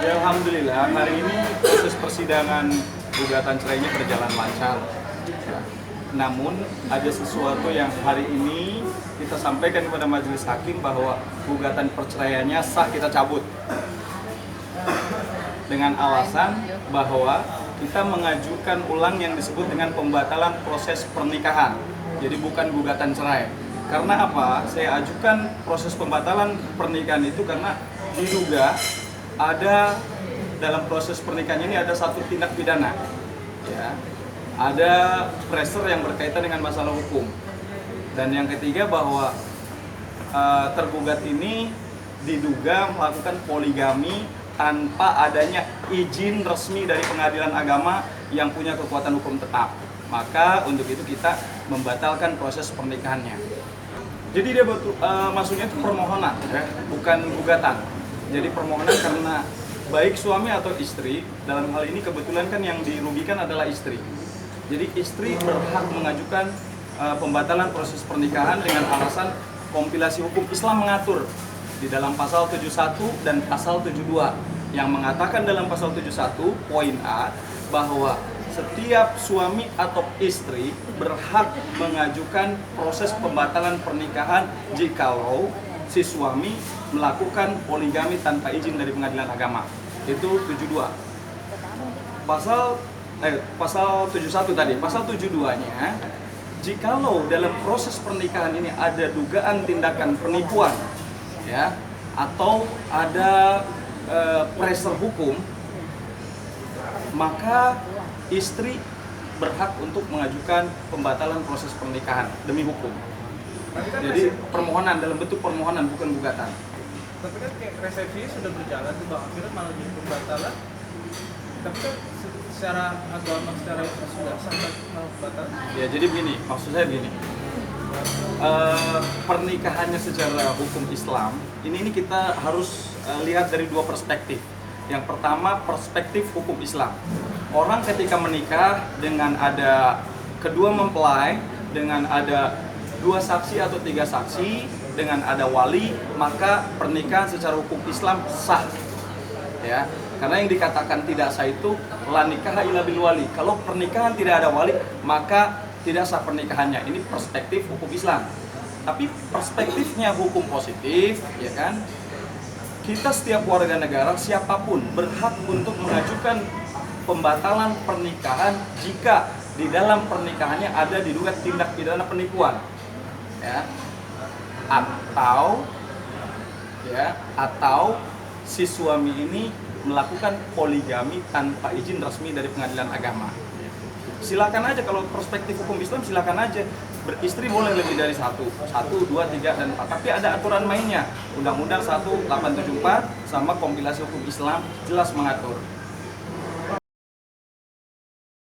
Ya, alhamdulillah hari ini proses persidangan gugatan cerainya berjalan lancar. Ya. Namun ada sesuatu yang hari ini kita sampaikan kepada majelis hakim bahwa gugatan perceraiannya sah kita cabut. Dengan alasan bahwa kita mengajukan ulang yang disebut dengan pembatalan proses pernikahan. Jadi bukan gugatan cerai. Karena apa? Saya ajukan proses pembatalan pernikahan itu karena diduga ada dalam proses pernikahan ini ada satu tindak pidana, ya, ada pressure yang berkaitan dengan masalah hukum, dan yang ketiga bahwa tergugat ini diduga melakukan poligami tanpa adanya izin resmi dari pengadilan agama yang punya kekuatan hukum tetap. Maka untuk itu kita membatalkan proses pernikahannya. Jadi dia maksudnya itu permohonan, ya, bukan gugatan. Jadi permohonan karena baik suami atau istri, dalam hal ini kebetulan kan yang dirugikan adalah istri. Jadi istri berhak mengajukan pembatalan proses pernikahan dengan alasan kompilasi hukum Islam mengatur di dalam pasal 71 dan pasal 72 yang mengatakan dalam pasal 71 poin A bahwa setiap suami atau istri berhak mengajukan proses pembatalan pernikahan jikalau si suami melakukan poligami tanpa izin dari pengadilan agama. Itu 72. Pasal 71 tadi, pasal 72-nya jikalau dalam proses pernikahan ini ada dugaan tindakan penipuan, ya, atau ada pressure hukum, maka istri berhak untuk mengajukan pembatalan proses pernikahan demi hukum. Jadi permohonan dalam bentuk permohonan bukan gugatan. Tapi kan kayak resepsi sudah berjalan tuh bang, akhirnya malah jadi pembatalan. Tapi kan secara agama, secara itu sudah sampai pembatalan. Ya jadi begini, maksud saya begini. Pernikahannya secara hukum Islam ini kita harus lihat dari dua perspektif. Yang pertama perspektif hukum Islam. Orang ketika menikah dengan ada kedua mempelai, dengan ada 2 saksi atau 3 saksi, dengan ada wali, maka pernikahan secara hukum Islam sah, ya. Karena yang dikatakan tidak sah itu la nikaha illa bil wali. Kalau pernikahan tidak ada wali, maka tidak sah pernikahannya. Ini perspektif hukum Islam. Tapi perspektifnya hukum positif, ya kan? Kita setiap warga negara siapapun berhak untuk mengajukan pembatalan pernikahan jika di dalam pernikahannya ada diduga tindak pidana penipuan, ya, atau si suami ini melakukan poligami tanpa izin resmi dari pengadilan agama. Silakan aja kalau perspektif hukum Islam, silakan aja beristri boleh lebih dari satu, 2, 3, dan 4. Tapi ada aturan mainnya. Undang-Undang 1874 sama kompilasi hukum Islam jelas mengatur.